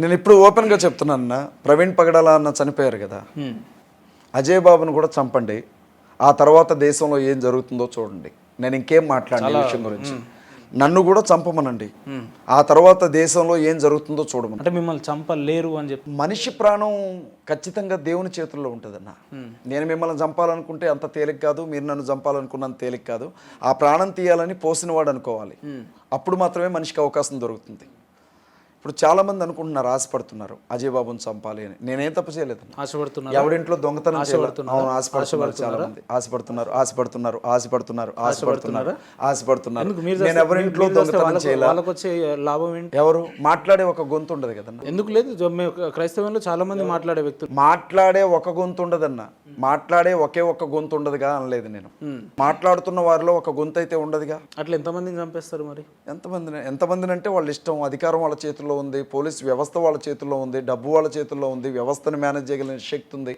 నేను ఇప్పుడు ఓపెన్గా చెప్తున్నాను, ప్రవీణ్ పగడాల అన్న చనిపోయారు కదా, అజయ్ బాబును కూడా చంపండి, ఆ తర్వాత దేశంలో ఏం జరుగుతుందో చూడండి. నేను ఇంకేం మాట్లాడిన ఈ విషయం గురించి. నన్ను కూడా చంపమనండి, ఆ తర్వాత దేశంలో ఏం జరుగుతుందో చూడమని. అంటే మిమ్మల్ని చంపలేరు అని చెప్పి. మనిషి ప్రాణం ఖచ్చితంగా దేవుని చేతుల్లో ఉంటుందన్న. నేను మిమ్మల్ని చంపాలనుకుంటే అంత తేలిక కాదు, మీరు నన్ను చంపాలనుకున్నంత తేలిక కాదు. ఆ ప్రాణం తీయాలని పోసినవాడు అనుకోవాలి, అప్పుడు మాత్రమే మనిషికి అవకాశం దొరుకుతుంది. ఇప్పుడు చాలా మంది అనుకుంటున్నారు, ఆశపడుతున్నారు అజయ్ బాబుని చంపాలి అని. నేనేం తప్పు చేయలేదు. ఆశపడుతున్నారు, ఎవడింట్లో దొంగతనం అవును, ఆశపడుతున్నారు, చాలా మంది ఆశపడుతున్నారు, ఆశపడుతున్నారు, ఆశపడుతున్నారు, ఆశపడుతున్నారు, ఆశపడుతున్నారు. నేను ఎవరింట్లో దొంగతనం చేయాలి? వాళ్ళకి వచ్చే లాభం ఏంటి? ఎవరు మాట్లాడే ఒక గొంతు ఉండదు కదన్న. ఎందుకు లేదు? క్రైస్తవంలో చాలా మంది మాట్లాడే వ్యక్తులు. మాట్లాడే ఒక గొంతు ఉండదన్న, మాట్లాడే ఒకే ఒక్క గొంతు ఉండదుగా అనలేదు నేను. మాట్లాడుతున్న వారిలో ఒక గొంతు అయితే ఉండదుగా. అట్లా ఎంతమందిని చంపేస్తారు మరి? ఎంతమందిని అంటే వాళ్ళ ఇష్టం. అధికారం వాళ్ళ చేతుల్లో ఉంది, పోలీస్ వ్యవస్థ వాళ్ళ చేతుల్లో ఉంది, డబ్బు వాళ్ళ చేతుల్లో ఉంది, వ్యవస్థను మేనేజ్ చేయగలిగిన శక్తి ఉంది.